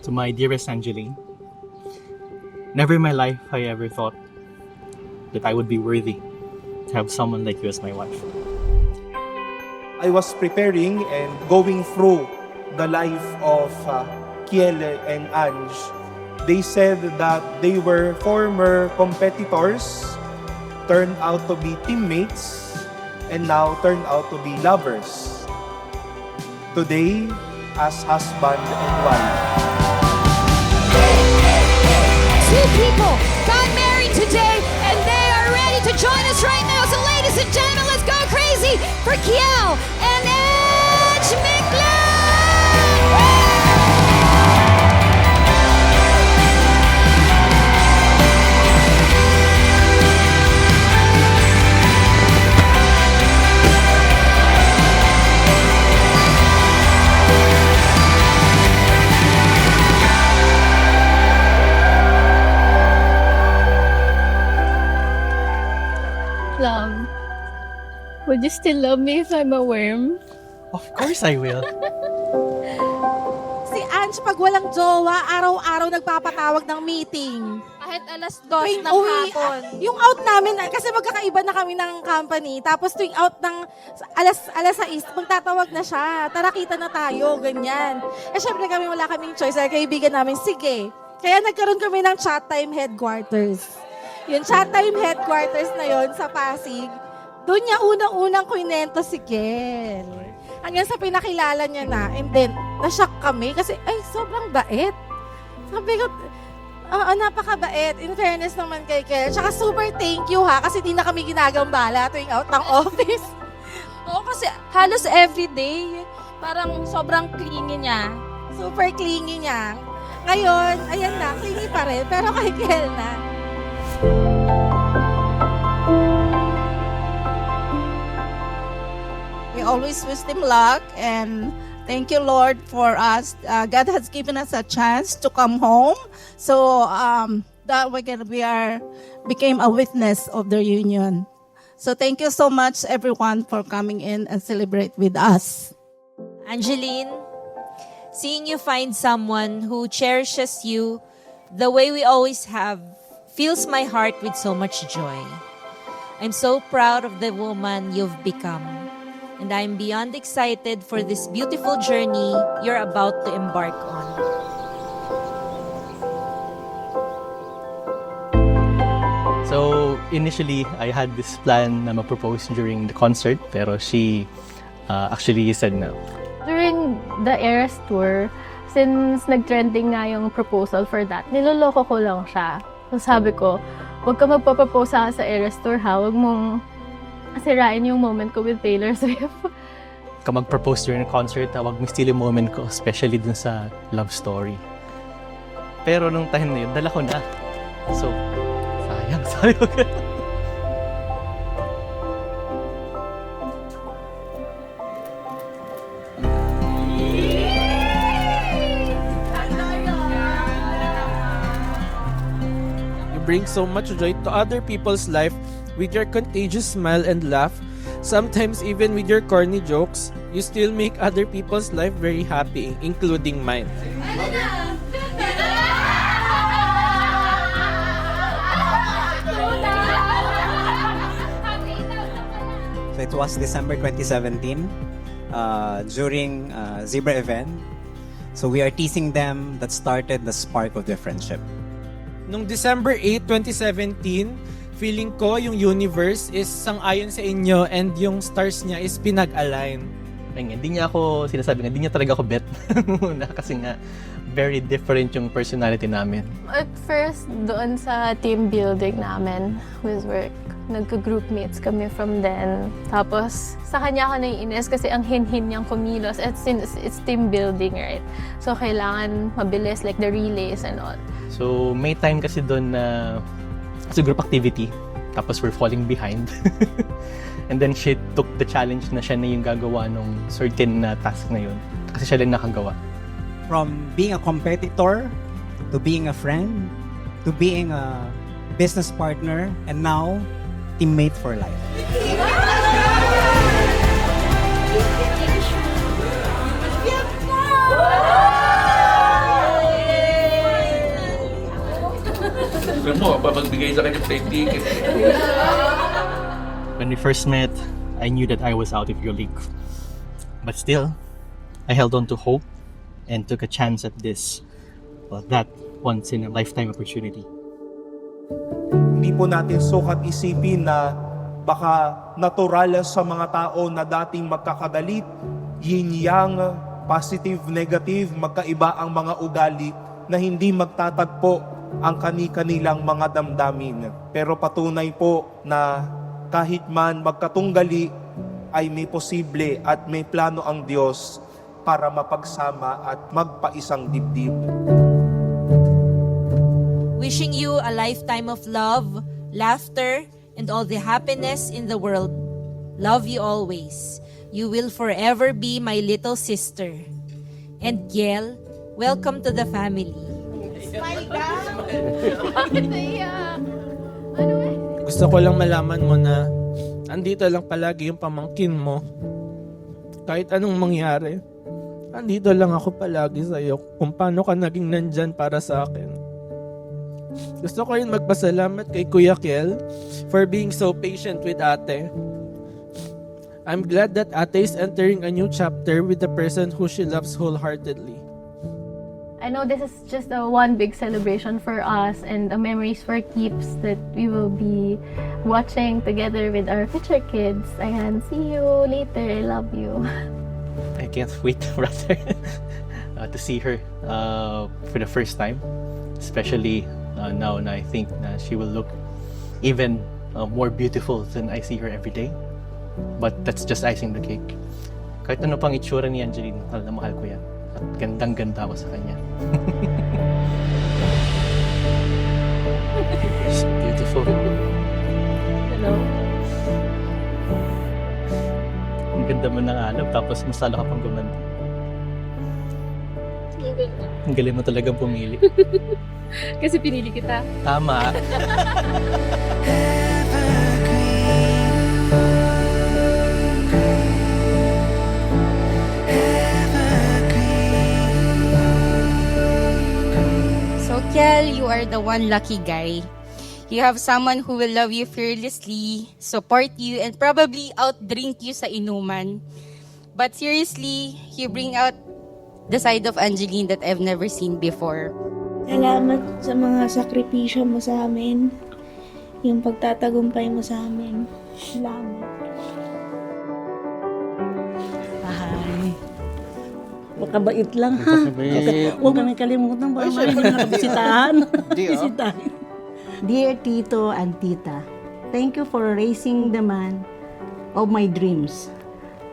To my dearest Angeline, never in my life I ever thought that I would be worthy to have someone like you as my wife. I was preparing and going through the life of Kiel and Ange. They said that they were former competitors, turned out to be teammates, and now turned out to be lovers. Today, as husband and wife. Two people got married today, and they are ready to join us right now. So ladies and gentlemen, let's go crazy for Kiel and Edge McLeod! Love, would you still love me if I'm a worm? Of course I will. Si Ange, pag walang jowa, araw-araw nagpapatawag ng meeting. Kahit alas 2 Tuwing ng uwi, hapon. yung out namin, kasi magkakaiba na kami ng company, tapos tuwing out ng alas 6, magtatawag na siya, tara kita na tayo, ganyan. Eh syempre kami wala kaming choice, dahil kaibigan namin, sige. Kaya nagkaroon kami ng chat time headquarters. Yung chat time headquarters na yon sa Pasig, doon niya unang-unang kwento si Kel. Hanggang sa pinakilala niya na, and then, na-shock kami kasi, ay, sobrang bait. Sabi ko, napakabait. In fairness naman kay Kel. Tsaka super thank you ha, kasi di na kami ginagambala tuwing out ng office. Oo, kasi halos everyday, parang sobrang clingy niya. Super clingy niya. Ngayon, ayan na, clingy pa rin, pero kay Kel na. We always wish them luck, and thank you, Lord, for us. God has given us a chance to come home, so that became a witness of their union. So thank you so much, everyone, for coming in and celebrate with us. Angeline, seeing you find someone who cherishes you the way we always have fills my heart with so much joy. I'm so proud of the woman you've become, and I'm beyond excited for this beautiful journey you're about to embark on. So initially, I had this plan na ma-propose during the concert, pero she actually said no. During the Eras Tour, since nag-trending nga yung proposal for that, niloloko ko lang siya. So sabi ko, huwag ka magpapropose sa Eras Tour ha, huwag mong sirain yung moment ko with Taylor Swift. Ka mag-propose during the concert, huwag mo steal yung moment ko, especially dun sa love story. Pero nung time na yun, dala ko na. So, sayang, sabi ko. Bring so much joy to other people's life with your contagious smile and laugh. Sometimes even with your corny jokes, you still make other people's life very happy, including mine. So it was December 2017 during Zebra event. So we are teasing them that started the spark of their friendship. Nung December 8, 2017, feeling ko yung universe is sang-ayon sa inyo and yung stars niya is pinag-align. Hindi niya ako sinasabi na, hindi niya talaga ako bet muna kasi nga very different yung personality namin. At first, doon sa team building namin with work, nagka-group mates kami from then. Tapos, sa kanya ako naiinis kasi ang hin-hin niyang kumilos. It's team building, right? So, kailangan mabilis, like the relays and all. So, may time kasi doon na sa group activity, tapos we're falling behind. And then she took the challenge na siya na yung gagawa nung certain na task na yun. Kasi siya lang nakagawa. From being a competitor, to being a friend, to being a business partner, and now, teammate for life. bigay sa kanya plane ticket. When we first met, I knew that I was out of your league. But still, I held on to hope and took a chance at this. Well, that once in a lifetime opportunity. Hindi po natin sukat isipin na baka natural sa mga tao na dating magkakagalit, yin-yang, positive, negative, magkaiba ang mga ugali na hindi magtatagpo ang kani-kanilang mga damdamin. Pero patunay po na kahit man magkatunggali ay may posible at may plano ang Diyos para mapagsama at magpaisang dibdib. Wishing you a lifetime of love, laughter, and all the happiness in the world. Love you always. You will forever be my little sister. And Kiel, welcome to the family. Gusto ko lang malaman mo na andito lang palagi yung pamangkin mo. Kahit anong mangyari, andito lang ako palagi sa'yo kung paano ka naging nandyan para sa akin. Gusto ko rin magpasalamat kay Kuya Kiel for being so patient with Ate. I'm glad that Ate is entering a new chapter with the person who she loves wholeheartedly. I know this is just a one big celebration for us and the memories for keeps that we will be watching together with our future kids. Ayan, see you later. I love you. I can't wait, rather, to see her for the first time. Especially now na I think na she will look even more beautiful than I see her every day. But that's just icing the cake. Kahit ano pang itsura ni Angeline, mahal na mahal ko yan. At gandang-ganda ako sa kanya. She's beautiful. Hello. Ang ganda mo ng alab, tapos masala ka pang gumanda. Ang galing mo talagang pumili. Kasi pinili kita. Tama. So, Kiel, you are the one lucky guy. You have someone who will love you fearlessly, support you, and probably outdrink you sa inuman. But seriously, you bring out the side of Angeline that I've never seen before. Salamat sa mga sakripisyo mo sa amin. Yung pagtatagumpay mo sa amin. Salamat. Hi. Makabait lang ha. Huwag kami kalimutan ba may nakabisitahan. Bisitahin. Dear Tito and Tita, thank you for raising the man of my dreams.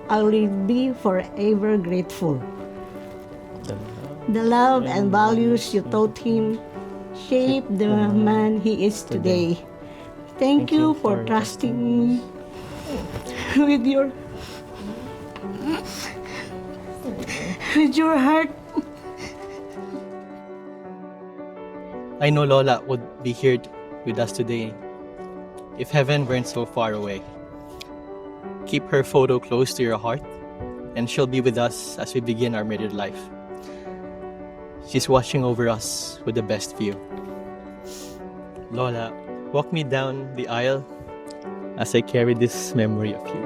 I will be forever grateful. The love and values you taught him shaped the man he is today. Thank you for trusting me with your heart. I know Lola would be here with us today if heaven weren't so far away. Keep her photo close to your heart, and she'll be with us as we begin our married life. She's watching over us with the best view. Lola, walk me down the aisle as I carry this memory of you.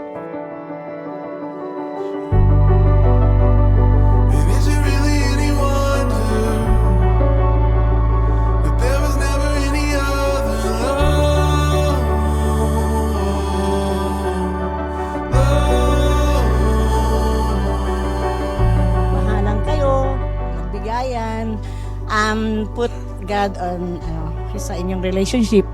Put God on sa inyong relationship.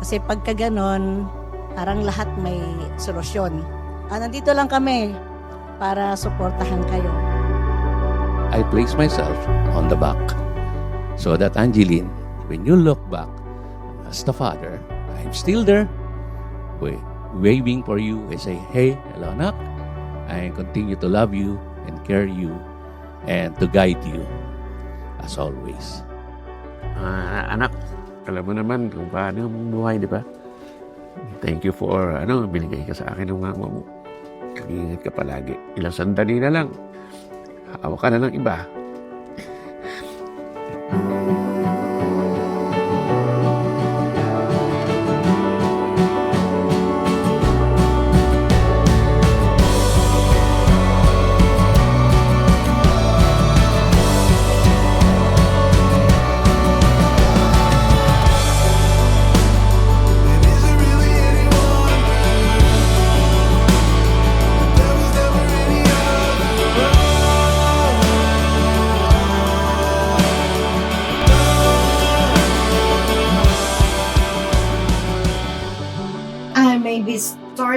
Kasi pagka ganon, parang lahat may solusyon. Nandito lang kami para suportahan kayo. I place myself on the back so that Angeline, when you look back as the father, I'm still there waving for you. I say, hey, hello anak. I continue to love you and care you and to guide you as always. Anak, alam mo naman kung paano ang buhay, di ba? Thank you for, binigay ka sa akin ng mama mo. Ingat ka palagi. Ilang sandali na lang. Hawak ka na ng iba.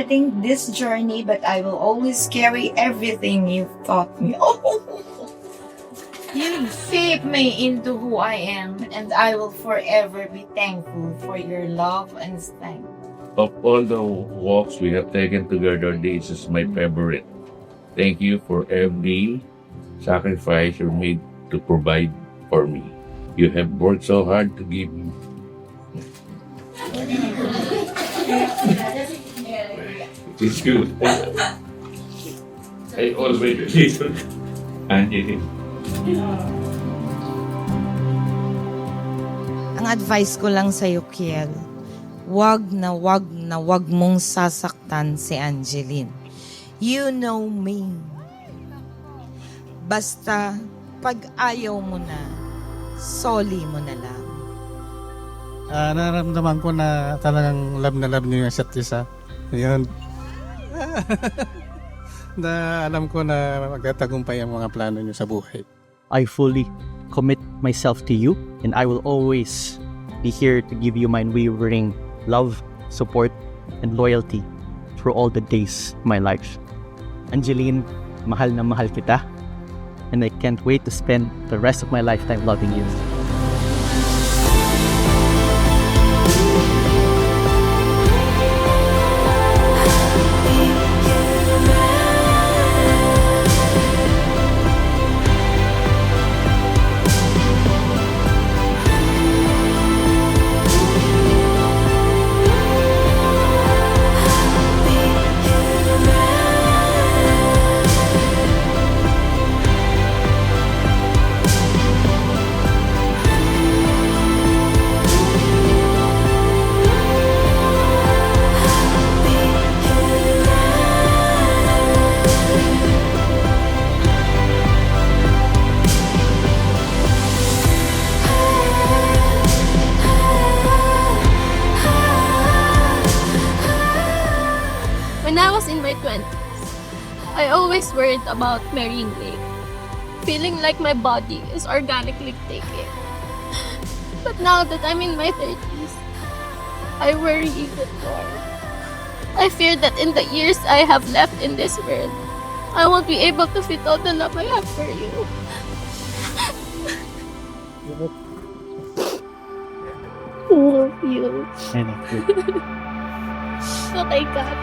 starting this journey, but I will always carry everything you've taught me. You shape me into who I am, and I will forever be thankful for your love and strength. Of all the walks we have taken together, this is my favorite. Thank you for every sacrifice you made to provide for me. You have worked so hard to give me. It's good. I always listen. Angeline. Ang advice ko lang sa'yo, Kiel, wag mong sasaktan si Angeline. You know me. Basta, pag ayaw mo na, soli mo na lang. Nararamdaman ko na talagang love na love niyo yung isa't isa. Yun. Na alam ko na magtatagumpay ang mga plano niyo sa buhay. I fully commit myself to you, and I will always be here to give you my unwavering love, support, and loyalty through all the days of my life. Angeline, mahal na mahal kita, and I can't wait to spend the rest of my lifetime loving you. When I was in my 20s, I always worried about marrying late, feeling like my body is organically taking. But now that I'm in my 30s, I worry even more. I fear that in the years I have left in this world, I won't be able to fit all the love I have for you. I love you. I love you. Oh my God.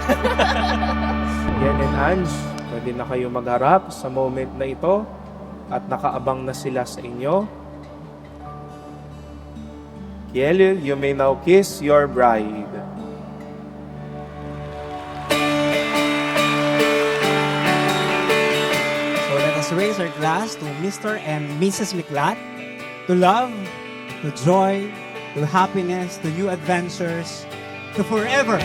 Kiel and Ange, pwede na kayo magharap sa moment na ito at nakaabang na sila sa inyo. Kiel, you may now kiss your bride. So let us raise our glass to Mr. and Mrs. Miklat, to love, to joy, to happiness, to new adventures, to forever.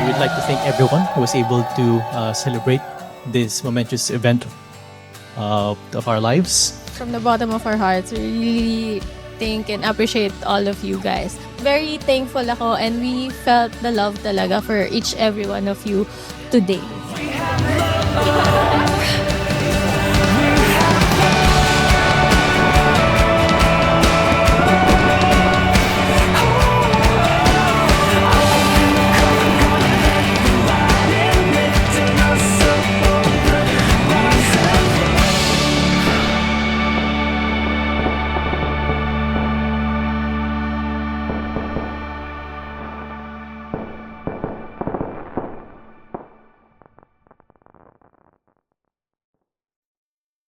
We would like to thank everyone who was able to celebrate this momentous event of our lives. From the bottom of our hearts, we really thank and appreciate all of you guys. Very thankful ako, and we felt the love talaga for each every one of you today.